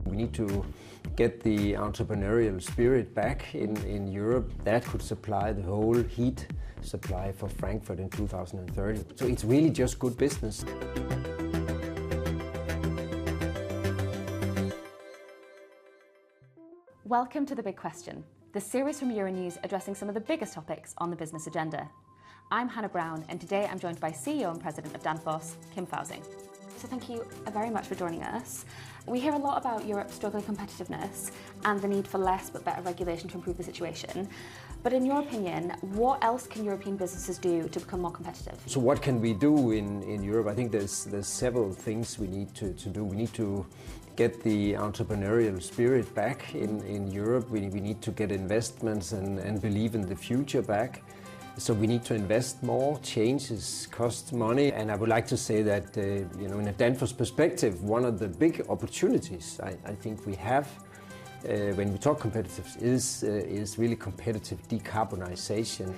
We need to get the entrepreneurial spirit back in Europe. That could supply the whole heat supply for Frankfurt in 2030. So it's really just good business. Welcome to The Big Question, the series from Euronews addressing some of the biggest topics on the business agenda. I'm Hannah Brown, and today I'm joined by CEO and President of Danfoss, Kim Fausing. So thank you very much for joining us. We hear a lot about Europe's struggling competitiveness and the need for less but better regulation to improve the situation. But in your opinion, what else can European businesses do to become more competitive? So what can we do in Europe? I think there's several things we need to do. We need to get the entrepreneurial spirit back in Europe. We need to get investments and believe in the future back. So we need to invest more. Changes cost money, and I would like to say that in a Danfoss perspective, one of the big opportunities I think we have when we talk competitiveness is really competitive decarbonization.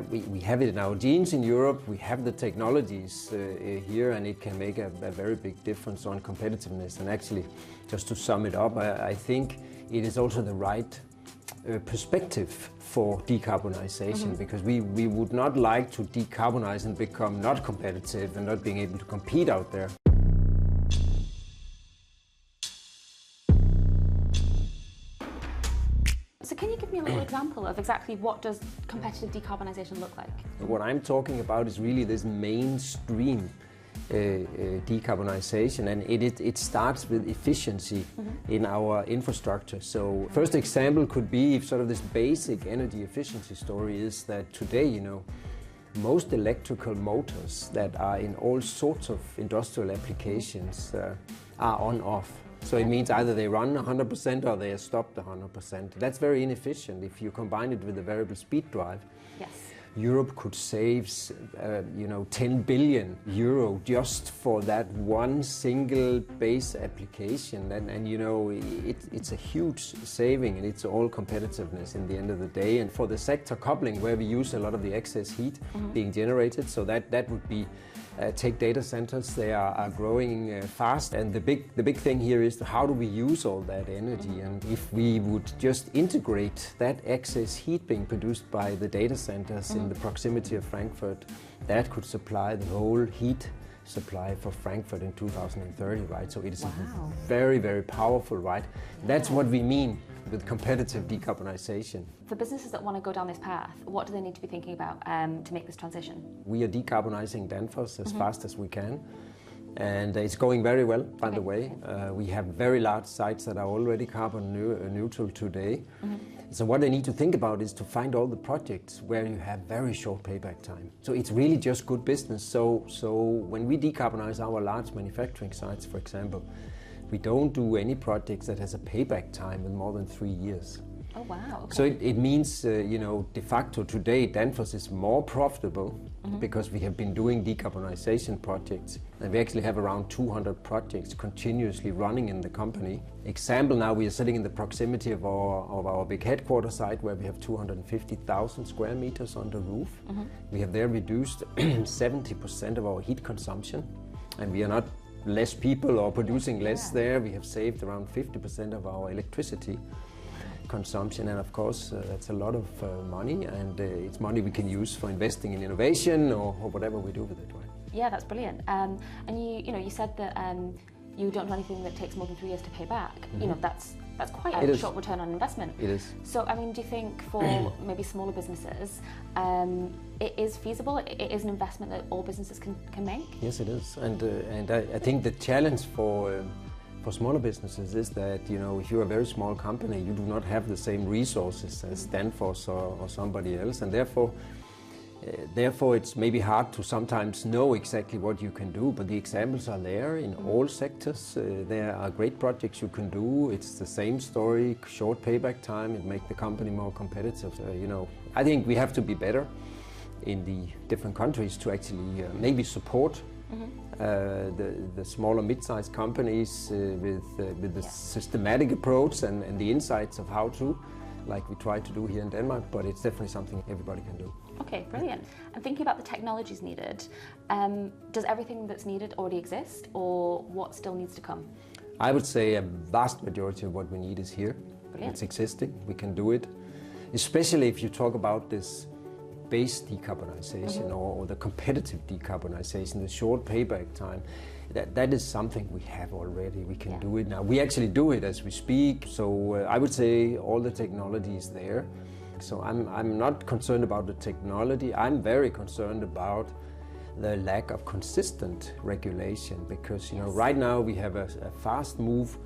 We have it in our genes in Europe. We have the technologies here, and it can make a very big difference on competitiveness. And actually, just to sum it up, I think it is also the right perspective for decarbonization, because we would not like to decarbonize and become not competitive and not being able to compete out there. So can you give me a little example of exactly what does competitive decarbonization look like? What I'm talking about is really this mainstream decarbonization, and it starts with efficiency in our infrastructure. So first example could be sort of this basic energy efficiency story is that today, most electrical motors that are in all sorts of industrial applications are on-off. So it means either they run 100% or they are stopped 100%. That's very inefficient. If you combine it with a variable speed drive, Yes. Europe could save, 10 billion euro just for that one single base application, and it's a huge saving, and it's all competitiveness in the end of the day. And for the sector coupling, where we use a lot of the excess heat being generated, so that would be take data centers. They are growing fast, and the big thing here is how do we use all that energy? And if we would just integrate that excess heat being produced by the data centers in the proximity of Frankfurt, that could supply the whole heat supply for Frankfurt in 2030, right? So it is very, very powerful, right? That's what we mean with competitive decarbonization. For businesses that want to go down this path, what do they need to be thinking about to make this transition? We are decarbonizing Danfoss as fast as we can, and it's going very well, by the way. We have very large sites that are already carbon neutral today. So what they need to think about is to find all the projects where you have very short payback time. So it's really just good business. So when we decarbonize our large manufacturing sites, for example, we don't do any projects that has a payback time of more than 3 years. Oh, wow. Okay. So it means, de facto today, Danfoss is more profitable because we have been doing decarbonization projects. And we actually have around 200 projects continuously running in the company. Example, now we are sitting in the proximity of our big headquarters site where we have 250,000 square meters on the roof. We have there reduced 70% of our heat consumption, and we are not less people or producing less there. We have saved around 50% of our electricity consumption, and of course that's a lot of money, and it's money we can use for investing in innovation or whatever we do with it, right? Yeah, that's brilliant. And you said that you don't do anything that takes more than 3 years to pay back. That's quite a short return on investment. It is. So, do you think for maybe smaller businesses, it is feasible? It is an investment that all businesses can make? Yes, it is. And I think the challenge for smaller businesses is that, if you're a very small company, you do not have the same resources as Danfoss or somebody else, and therefore it's maybe hard to sometimes know exactly what you can do, but the examples are there in all sectors. There are great projects you can do. It's the same story, short payback time, it makes the company more competitive. I think we have to be better in the different countries to actually maybe support the smaller mid-sized companies with the systematic approach and the insights of how to, like we try to do here in Denmark, but it's definitely something everybody can do. Okay, brilliant. And thinking about the technologies needed, does everything that's needed already exist, or what still needs to come? I would say a vast majority of what we need is here. Brilliant. It's existing, we can do it. Especially if you talk about this base decarbonization or the competitive decarbonization, the short payback time. That is something we have already. We can do it now. We actually do it as we speak. So I would say all the technology is there. So I'm not concerned about the technology. I'm very concerned about the lack of consistent regulation, because right now we have a fast move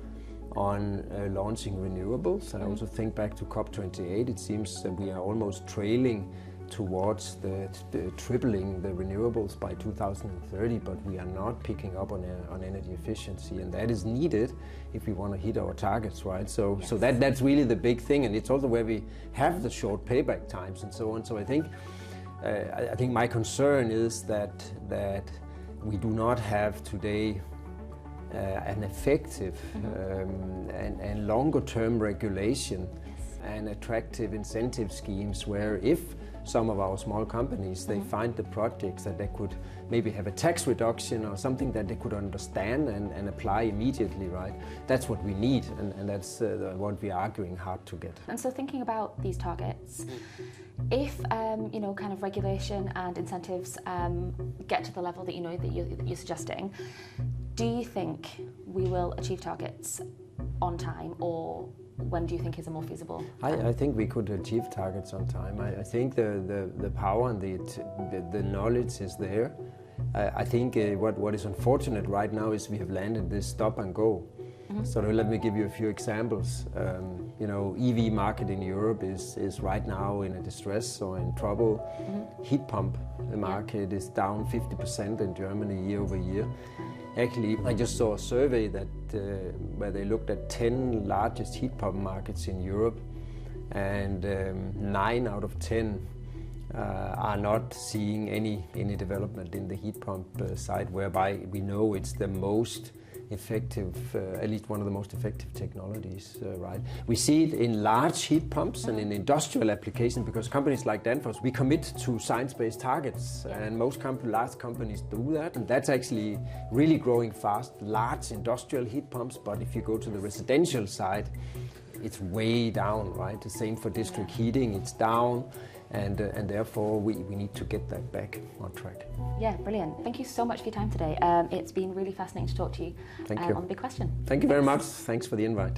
on launching renewables. I also think back to COP28. It seems that we are almost trailing towards the tripling the renewables by 2030, but we are not picking up on energy efficiency, and that is needed if we want to hit our targets, right? So that's really the big thing, and it's also where we have the short payback times and so on. So I think my concern is that we do not have today an effective and longer term regulation and attractive incentive schemes where if some of our small companies, they find the projects that they could maybe have a tax reduction or something that they could understand and apply immediately, right? That's what we need, and that's what we're arguing hard to get. And so thinking about these targets, if kind of regulation and incentives get to the level that that you're suggesting, do you think we will achieve targets on time, or when do you think is a more feasible? I think we could achieve targets on time. I think the power and the knowledge is there. I think what is unfortunate right now is we have landed this stop and go. So let me give you a few examples. EV market in Europe is right now in a distress or in trouble. Heat pump market is down 50% in Germany year over year. Actually, I just saw a survey that where they looked at 10 largest heat pump markets in Europe, and 9 out of 10 are not seeing any development in the heat pump side, whereby we know it's the most effective, at least one of the most effective technologies, right? We see it in large heat pumps and in industrial applications, because companies like Danfoss, we commit to science-based targets, and most large companies do that, and that's actually really growing fast, large industrial heat pumps. But if you go to the residential side, it's way down, right? The same for district heating, it's down. And therefore we need to get that back on track. Yeah, brilliant. Thank you so much for your time today. It's been really fascinating to talk to you Thank you. on the big question. Thank you very much. Thanks for the invite.